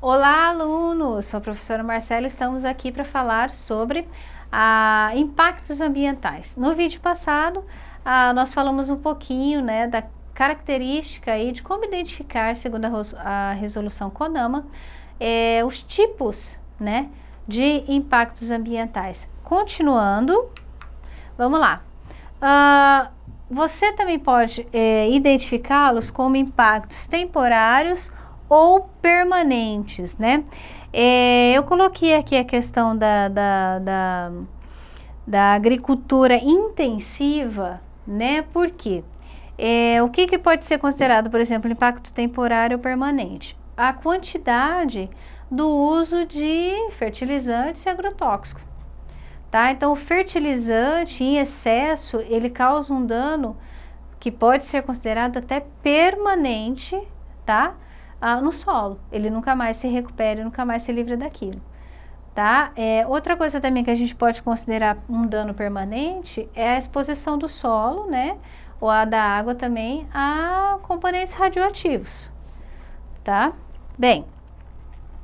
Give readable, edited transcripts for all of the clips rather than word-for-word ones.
Olá, alunos! Sou a professora Marcela, estamos aqui para falar sobre impactos ambientais. No vídeo passado, nós falamos um pouquinho, né, da característica aí de como identificar, segundo a resolução CONAMA, os tipos, né, de impactos ambientais. Continuando, vamos lá. Você também pode identificá-los como impactos temporários ou permanentes, né? Eu coloquei aqui a questão da agricultura intensiva, né? Por quê? O que pode ser considerado, por exemplo, impacto temporário ou permanente? A quantidade do uso de fertilizantes e agrotóxicos. Tá? Então, o fertilizante em excesso, ele causa um dano que pode ser considerado até permanente, tá? No solo. Ele nunca mais se recupera, nunca mais se livra daquilo, tá? Outra coisa também que a gente pode considerar um dano permanente é a exposição do solo, né? Ou a da água também a componentes radioativos, tá? Bem,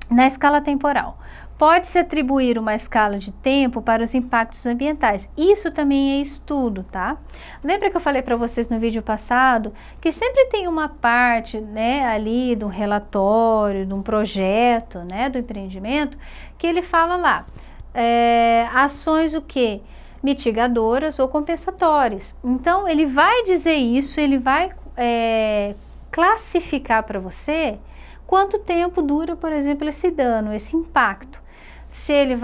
na escala temporal, pode-se atribuir uma escala de tempo para os impactos ambientais. Isso também é estudo, tá? Lembra que eu falei para vocês no vídeo passado que sempre tem uma parte, né, ali do relatório, de um projeto, né, do empreendimento, que ele fala lá, ações o quê? Mitigadoras ou compensatórias. Então, ele vai dizer isso, ele vai classificar para você quanto tempo dura, por exemplo, esse dano, esse impacto. Se ele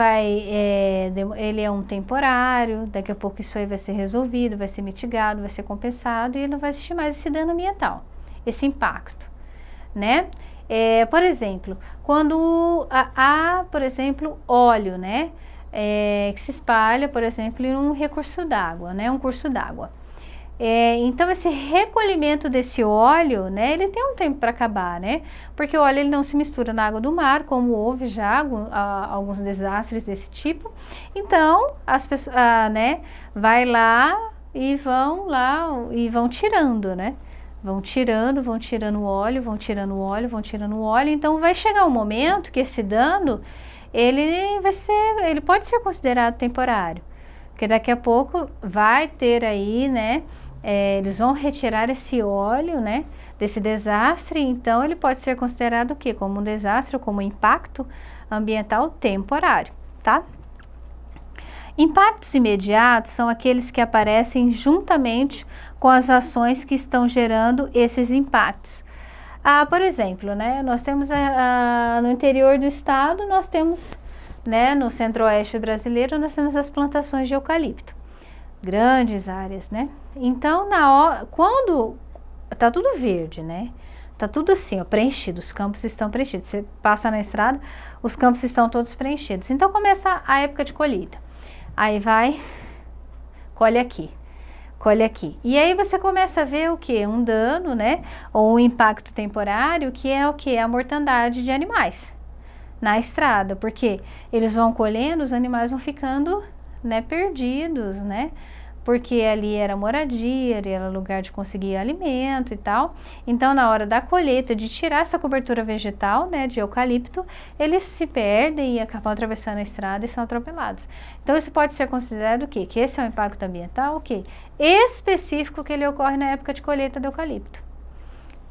ele é um temporário, daqui a pouco isso aí vai ser resolvido, vai ser mitigado, vai ser compensado e ele não vai existir mais esse dano ambiental, esse impacto, né? Por exemplo, quando há, por exemplo, óleo, né? Que se espalha, por exemplo, em um recurso d'água, né? Um curso d'água. Então esse recolhimento desse óleo, né, ele tem um tempo para acabar, né, porque o óleo ele não se mistura na água do mar, como houve já alguns desastres desse tipo. Então as pessoas, né, vai lá e vão tirando, né, vão tirando o óleo, vão tirando o óleo, vão tirando o óleo. Então vai chegar um momento que esse dano ele pode ser considerado temporário, porque daqui a pouco vai ter aí, né, eles vão retirar esse óleo, né, desse desastre. Então ele pode ser considerado o quê? Como um desastre ou como impacto ambiental temporário, tá? Impactos imediatos são aqueles que aparecem juntamente com as ações que estão gerando esses impactos. Por exemplo, né, nós temos no interior do estado, nós temos, né, no centro-oeste brasileiro, nós temos as plantações de eucalipto, grandes áreas, né? Então, quando tá tudo verde, né? Tá tudo assim, ó, preenchido, os campos estão preenchidos. Você passa na estrada, os campos estão todos preenchidos. Então, começa a época de colheita. Aí vai, colhe aqui. E aí você começa a ver o que? Um dano, né? Ou um impacto temporário, que é o que? A mortandade de animais na estrada, porque eles vão colhendo, os animais vão ficando, né, perdidos, né? Porque ali era moradia, ali era lugar de conseguir alimento e tal. Então, na hora da colheita, de tirar essa cobertura vegetal, né, de eucalipto, eles se perdem e acabam atravessando a estrada e são atropelados. Então, isso pode ser considerado o quê? Que esse é um impacto ambiental, o quê? Específico, que ele ocorre na época de colheita do eucalipto,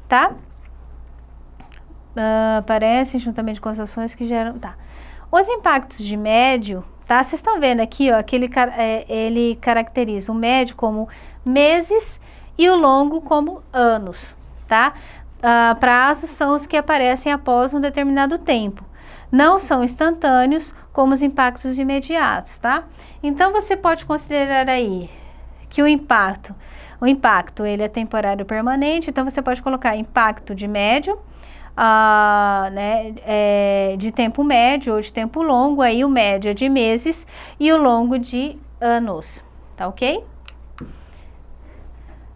tá? Aparecem juntamente com as ações que geram, tá? Os impactos de médio, tá? Vocês estão vendo aqui, ó, que ele caracteriza o médio como meses e o longo como anos, tá? Prazos são os que aparecem após um determinado tempo. Não são instantâneos como os impactos imediatos, tá? Então, você pode considerar aí que o impacto ele é temporário permanente. Então, você pode colocar impacto de médio, né, de tempo médio ou de tempo longo. Aí o médio é de meses e o longo de anos, tá ok?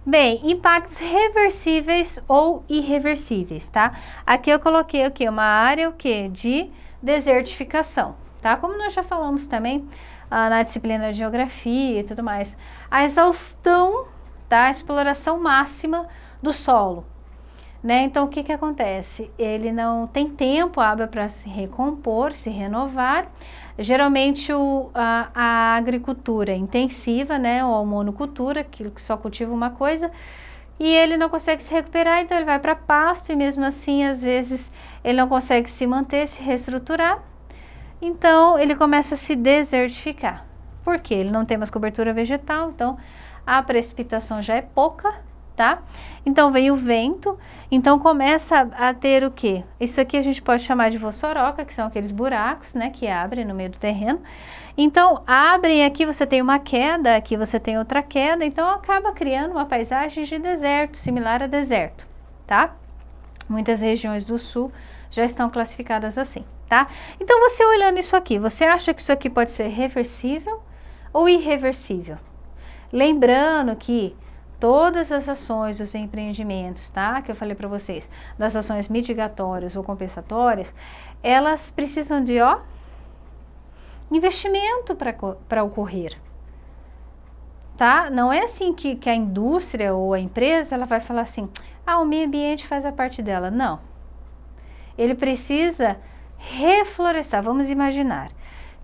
Bem, impactos reversíveis ou irreversíveis, tá? Aqui eu coloquei o que? Uma área o que? De desertificação, tá? Como nós já falamos também na disciplina de geografia e tudo mais, a exaustão, tá? A exploração máxima do solo. né? Então, o que que acontece? Ele não tem tempo hábil para se recompor, se renovar. Geralmente, a agricultura intensiva, né? Ou a monocultura, aquilo que só cultiva uma coisa, e ele não consegue se recuperar, então ele vai para pasto, e mesmo assim, às vezes, ele não consegue se manter, se reestruturar. Então, ele começa a se desertificar. Por quê? Ele não tem mais cobertura vegetal, então a precipitação já é pouca, tá? Então vem o vento, então começa a ter o quê? Isso aqui a gente pode chamar de vossoroca, que são aqueles buracos, né, que abrem no meio do terreno. Então abrem aqui, você tem uma queda, aqui você tem outra queda, então acaba criando uma paisagem de deserto, similar a deserto, tá? Muitas regiões do sul já estão classificadas assim, tá? Então você olhando isso aqui, você acha que isso aqui pode ser reversível ou irreversível? Lembrando que todas as ações, os empreendimentos, tá? Que eu falei para vocês, das ações mitigatórias ou compensatórias, elas precisam de, ó, investimento para ocorrer, tá? Não é assim que a indústria ou a empresa, ela vai falar assim, ah, o meio ambiente faz a parte dela. Não. Ele precisa reflorestar, vamos imaginar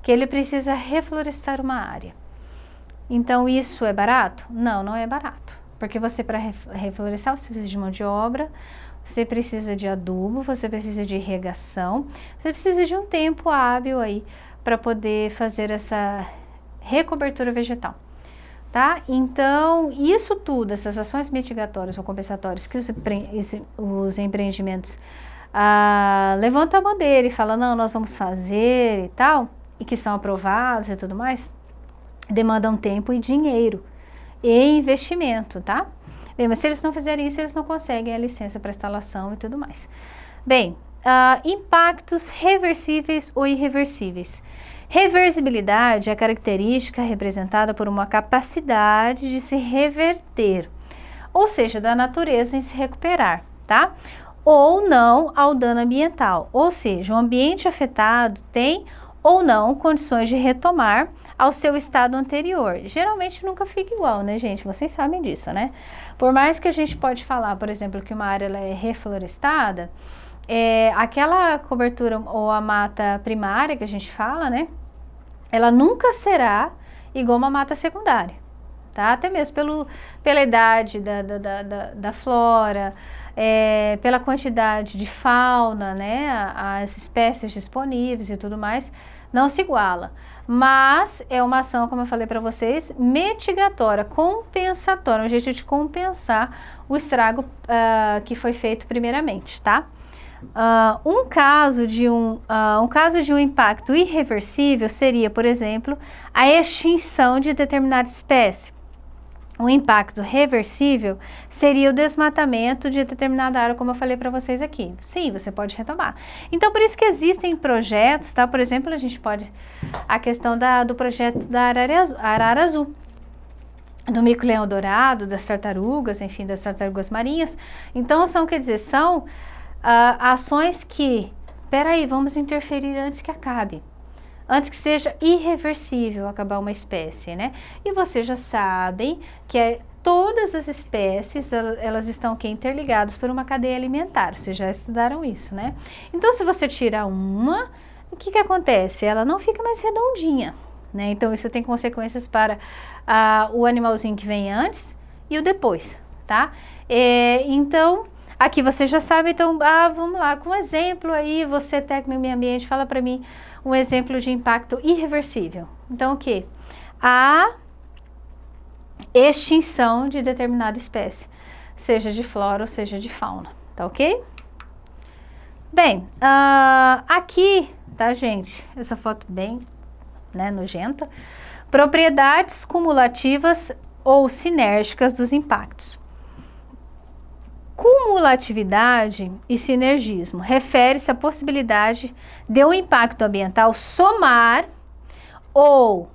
que ele precisa reflorestar uma área. Então, isso é barato? Não, não é barato. Porque você, para reflorestar, você precisa de mão de obra, você precisa de adubo, você precisa de irrigação, você precisa de um tempo hábil aí para poder fazer essa recobertura vegetal, tá? Então, isso tudo, essas ações mitigatórias ou compensatórias que os empreendimentos levantam a bandeira e falam, não, nós vamos fazer e tal, e que são aprovados e tudo mais, demandam tempo e dinheiro e investimento, tá? Bem, mas se eles não fizerem isso, eles não conseguem a licença para instalação e tudo mais. Bem, impactos reversíveis ou irreversíveis. Reversibilidade é a característica representada por uma capacidade de se reverter, ou seja, da natureza em se recuperar, tá? Ou não ao dano ambiental, ou seja, o ambiente afetado tem ou não condições de retomar ao seu estado anterior. Geralmente nunca fica igual, né, gente? Vocês sabem disso, né? Por mais que a gente pode falar, por exemplo, que uma área ela é reflorestada, aquela cobertura ou a mata primária que a gente fala, né? Ela nunca será igual uma mata secundária, tá? Até mesmo pela idade da flora, pela quantidade de fauna, né? As espécies disponíveis e tudo mais, não se iguala. Mas é uma ação, como eu falei para vocês, mitigatória, compensatória, um jeito de compensar o estrago que foi feito primeiramente, tá? Um caso de um impacto irreversível seria, por exemplo, a extinção de determinada espécie. Um impacto reversível seria o desmatamento de determinada área, como eu falei para vocês aqui. Sim, você pode retomar. Então, por isso que existem projetos, tá? Por exemplo, a gente pode... A questão do projeto da arara azul, do mico-leão dourado, das tartarugas, enfim, das tartarugas marinhas. Então, são ações que... Peraí, vamos interferir antes que acabe. Antes que seja irreversível acabar uma espécie, né? E vocês já sabem que todas as espécies, elas estão aqui interligadas por uma cadeia alimentar. Vocês já estudaram isso, né? Então, se você tirar uma, o que acontece? Ela não fica mais redondinha, né? Então, isso tem consequências para o animalzinho que vem antes e o depois, tá? Então... Aqui você já sabe, então, vamos lá, com um exemplo aí, você técnico em meio ambiente, fala para mim um exemplo de impacto irreversível. Então, o quê? A extinção de determinada espécie, seja de flora ou seja de fauna, tá ok? Bem, aqui, tá, gente? Essa foto bem, né, nojenta. Propriedades cumulativas ou sinérgicas dos impactos. Cumulatividade e sinergismo refere-se à possibilidade de um impacto ambiental somar ou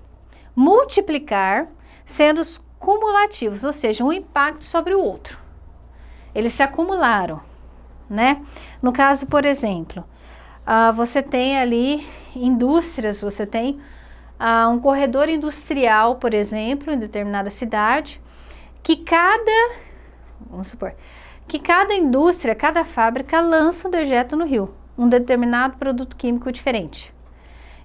multiplicar, sendo os cumulativos, ou seja, um impacto sobre o outro. Eles se acumularam, né? No caso, por exemplo, você tem ali indústrias, você tem um corredor industrial, por exemplo, em determinada cidade, que vamos supor, que cada indústria, cada fábrica lança um dejeto no rio, um determinado produto químico diferente.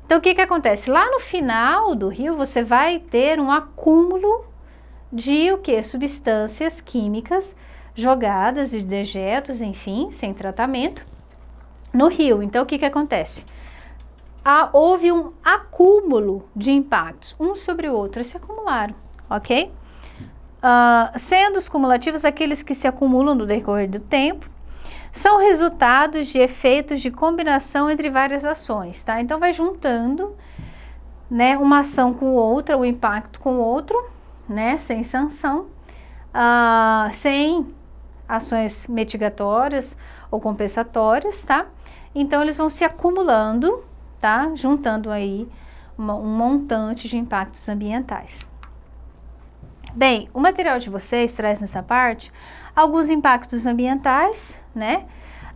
Então, o que acontece? Lá no final do rio, você vai ter um acúmulo de o que? Substâncias químicas jogadas de dejetos, enfim, sem tratamento, no rio. Então, o que acontece? Houve um acúmulo de impactos, um sobre o outro, se acumularam, ok? Sendo os cumulativos aqueles que se acumulam no decorrer do tempo, são resultados de efeitos de combinação entre várias ações, tá? Então, vai juntando, né, uma ação com outra, o impacto com outro, né, sem sanção, sem ações mitigatórias ou compensatórias, tá? Então, eles vão se acumulando, tá? Juntando aí um montante de impactos ambientais. Bem, o material de vocês traz nessa parte alguns impactos ambientais, né?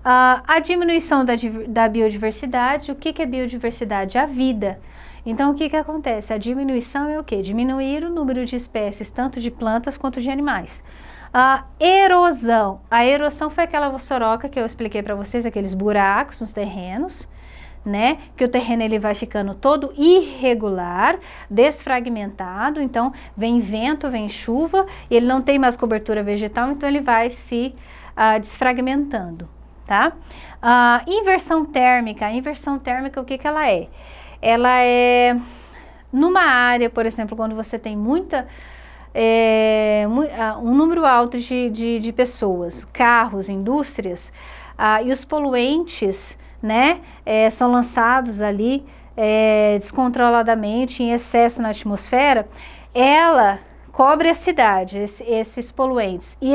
A diminuição da biodiversidade. O que é biodiversidade? A vida. Então, o que acontece? A diminuição é o quê? Diminuir o número de espécies, tanto de plantas quanto de animais. A erosão. A erosão foi aquela vossoroca que eu expliquei para vocês, aqueles buracos nos terrenos, né? Que o terreno ele vai ficando todo irregular, desfragmentado, então vem vento, vem chuva, e ele não tem mais cobertura vegetal, então ele vai se desfragmentando, tá? Inversão térmica. A inversão térmica, o que ela é? Ela é numa área, por exemplo, quando você tem um número alto de pessoas, carros, indústrias, e os poluentes, né, são lançados ali descontroladamente, em excesso na atmosfera, ela cobre a cidade, esses poluentes. E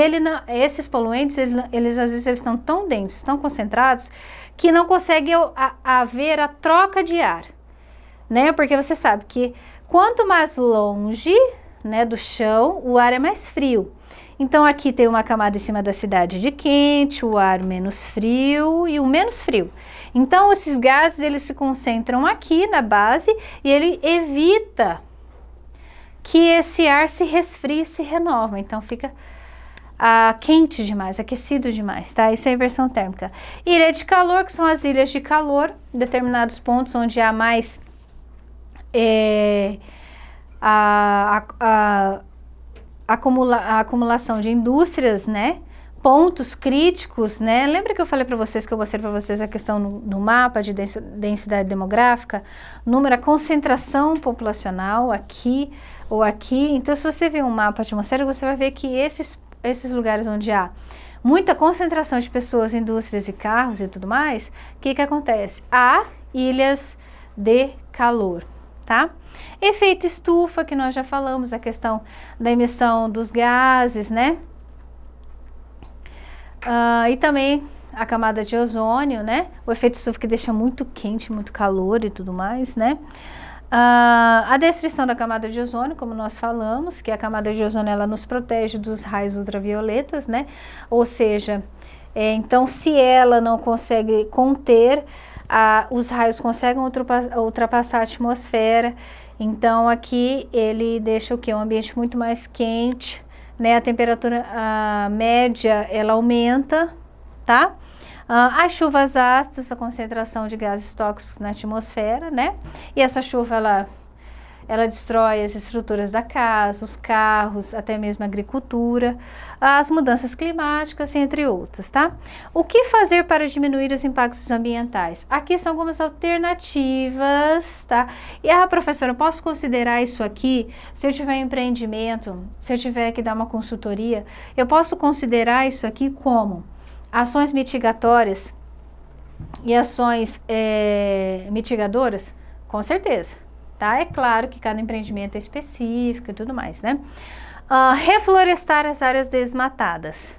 esses poluentes, eles às vezes estão tão densos, tão concentrados, que não consegue haver a troca de ar, né? Porque você sabe que quanto mais longe, né, do chão, o ar é mais frio. Então, aqui tem uma camada em cima da cidade de quente, o ar menos frio e o menos frio. Então, esses gases, eles se concentram aqui na base e ele evita que esse ar se resfrie e se renova. Então, fica quente demais, aquecido demais, tá? Isso é inversão térmica. Ilha de calor, que são as ilhas de calor, em determinados pontos onde há mais a acumulação de indústrias, né? Pontos críticos, né? Lembra que eu falei para vocês, que eu mostrei para vocês a questão no mapa de densidade demográfica? Número, a concentração populacional aqui ou aqui. Então, se você ver um mapa atmosférico, você vai ver que esses lugares onde há muita concentração de pessoas, indústrias e carros e tudo mais, o que acontece? Há ilhas de calor, tá? Efeito estufa, que nós já falamos, a questão da emissão dos gases, né? E também a camada de ozônio, né? O efeito estufa que deixa muito quente, muito calor e tudo mais, né? A destruição da camada de ozônio, como nós falamos, que a camada de ozônio, ela nos protege dos raios ultravioletas, né? Ou seja, então se ela não consegue conter, os raios conseguem ultrapassar a atmosfera. Então, aqui ele deixa o quê? Um ambiente muito mais quente, né? A temperatura média, ela aumenta, tá? As chuvas ácidas, a concentração de gases tóxicos na atmosfera, né? E essa chuva, ela destrói as estruturas da casa, os carros, até mesmo a agricultura, as mudanças climáticas, entre outras, tá? O que fazer para diminuir os impactos ambientais? Aqui são algumas alternativas, tá? E, professora, eu posso considerar isso aqui, se eu tiver um empreendimento, se eu tiver que dar uma consultoria, eu posso considerar isso aqui como ações mitigatórias e ações mitigadoras? Com certeza. Tá? É claro que cada empreendimento é específico e tudo mais, né? Reflorestar as áreas desmatadas.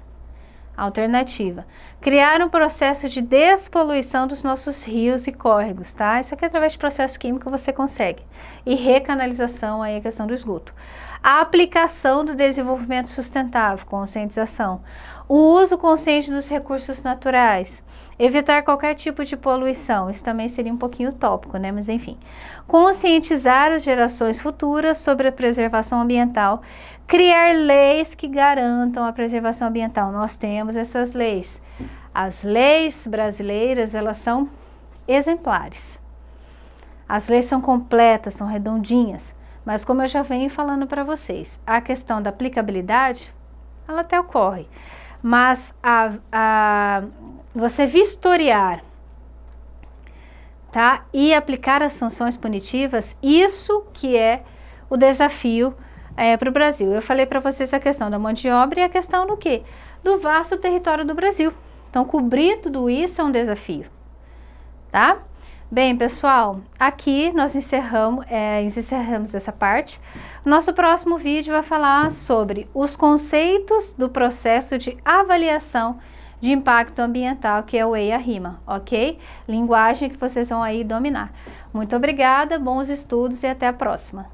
Alternativa. Criar um processo de despoluição dos nossos rios e córregos, tá? Isso aqui através de processo químico você consegue. E recanalização, aí a questão do esgoto. A aplicação do desenvolvimento sustentável, conscientização. O uso consciente dos recursos naturais. Evitar qualquer tipo de poluição, isso também seria um pouquinho utópico, né? Mas enfim. Conscientizar as gerações futuras sobre a preservação ambiental. Criar leis que garantam a preservação ambiental. Nós temos essas leis. As leis brasileiras, elas são exemplares. As leis são completas, são redondinhas. Mas como eu já venho falando para vocês, a questão da aplicabilidade, ela até ocorre. Mas você vistoriar, tá? E aplicar as sanções punitivas, isso que é o desafio para o Brasil. Eu falei para vocês a questão da mão de obra e a questão do quê? Do vasto território do Brasil. Então, cobrir tudo isso é um desafio, tá? Bem, pessoal, aqui nós encerramos essa parte. Nosso próximo vídeo vai falar sobre os conceitos do processo de avaliação de impacto ambiental, que é o EIA-RIMA, ok? Linguagem que vocês vão aí dominar. Muito obrigada, bons estudos e até a próxima.